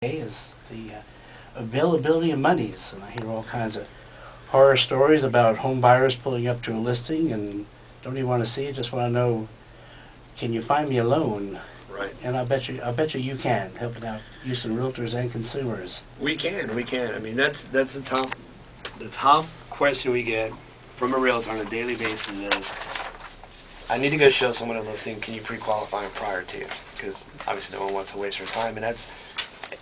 is the availability of monies, and I hear all kinds of horror stories about home buyers pulling up to a listing and don't even want to see it, just want to know, can you find me a loan? Right. And I bet you can, helping out Houston realtors and consumers. We can. I mean, that's the top question we get from a realtor on a daily basis is, I need to go show someone a listing. Can you pre-qualify them prior to? Because obviously no one wants to waste their time, and that's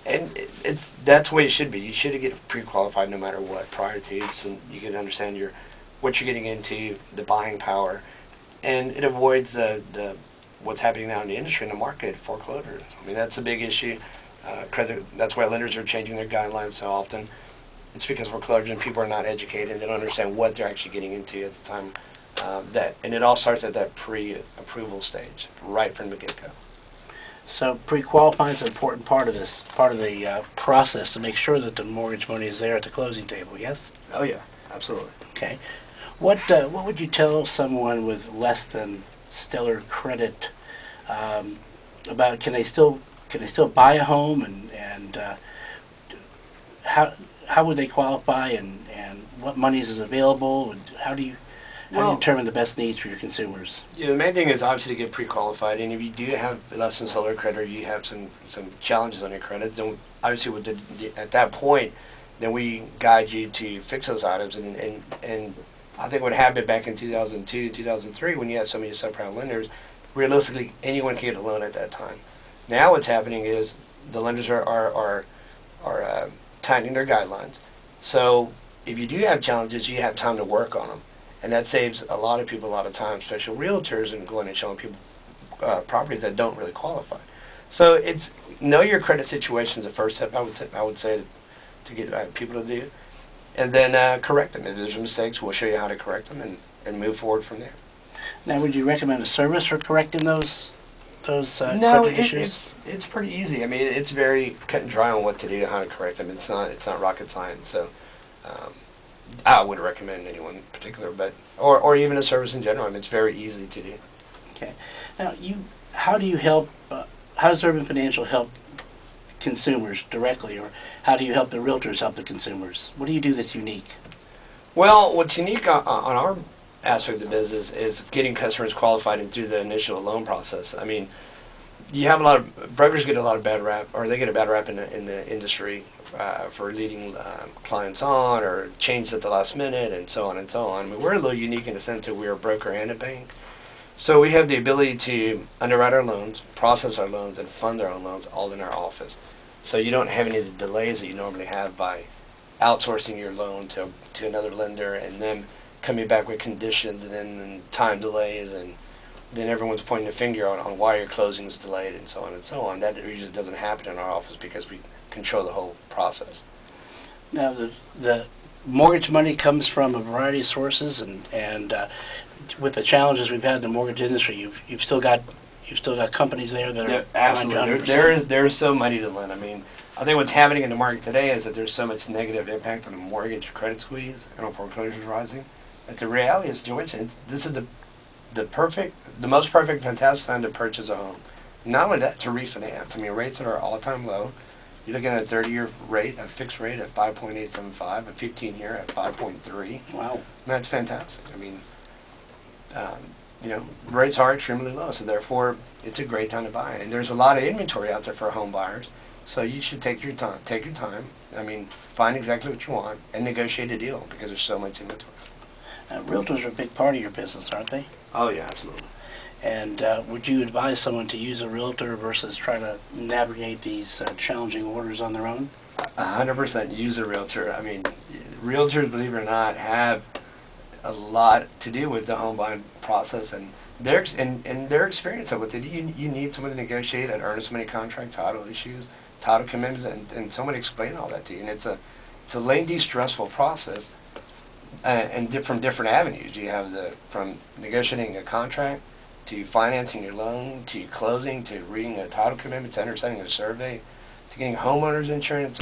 the way it should be. You should get pre-qualified no matter what prior to, so you can understand what you're getting into, the buying power, and it avoids the what's happening now in the industry, in the market, foreclosures. I mean, that's a big issue. That's why lenders are changing their guidelines so often. It's because foreclosures and people are not educated. They don't understand what they're actually getting into at the time. And it all starts at that pre-approval stage, right from the get-go. So pre-qualifying is an important part of the process to make sure that the mortgage money is there at the closing table, yes? Oh yeah, absolutely. Okay. What would you tell someone with less than stellar credit about can they still buy a home, and how would they qualify, and what monies is available, and how do you determine the best needs for your consumers? The main thing is obviously to get pre-qualified, and if you do have less than stellar credit, or you have some challenges on your credit, then obviously at that point, then we guide you to fix those items. And I think what happened back in 2002, 2003, when you had so many subprime lenders, realistically anyone could get a loan at that time. Now what's happening is the lenders are tightening their guidelines. So if you do have challenges, you have time to work on them. And that saves a lot of people a lot of time, especially realtors, and going and showing people properties that don't really qualify. So it's know your credit situation is the first step I would say to get people to do, and then correct them. If there's mistakes, we'll show you how to correct them and move forward from there. Now, would you recommend a service for correcting those No, credit issues? it's pretty easy. I mean, it's very cut and dry on what to do, how to correct them. It's not rocket science. So. I would recommend anyone in particular, but or even a service in general. I mean, it's very easy to do. Okay. Now, how do you help? How does Urban Financial help consumers directly, or how do you help the realtors help the consumers? What do you do that's unique? Well, what's unique on our aspect of the business is getting customers qualified and through the initial loan process. I mean, you have a lot of brokers get a lot of bad rap, or they get a bad rap in the industry for leading clients on, or change at the last minute, and so on and so on. I mean, we're a little unique in the sense that we're a broker and a bank, so we have the ability to underwrite our loans, process our loans, and fund our own loans all in our office. So you don't have any of the delays that you normally have by outsourcing your loan to another lender, and them coming back with conditions, and then time delays, and then everyone's pointing a finger on why your closing is delayed, and so on and so on. That usually doesn't happen in our office because we control the whole process. Now, the mortgage money comes from a variety of sources, and with the challenges we've had in the mortgage industry, you've still got companies there that are absolutely. There's so money to lend. I mean, I think what's happening in the market today is that there's so much negative impact on the mortgage credit squeeze and on foreclosures rising. But the reality is, this is the most perfect, fantastic time to purchase a home. Not only that, to refinance. I mean, rates are all-time low. You're looking at a 30-year rate, a fixed rate at 5.875, a 15-year at 5.3. Wow. And that's fantastic. I mean, rates are extremely low, so therefore it's a great time to buy. And there's a lot of inventory out there for home buyers, so you should take your time. I mean, find exactly what you want and negotiate a deal because there's so much inventory. Realtors are a big part of your business, aren't they? Oh yeah, absolutely. And would you advise someone to use a realtor versus try to navigate these challenging orders on their own? 100% use a realtor. I mean, realtors, believe it or not, have a lot to do with the home buying process, and their experience of what they do. You need someone to negotiate an earnest money contract, title issues, title commitments, and someone to explain all that to you. And it's a lengthy, stressful process, and from different avenues. You have from negotiating a contract, to financing your loan, to closing, to reading a title commitment, to understanding a survey, to getting homeowners insurance.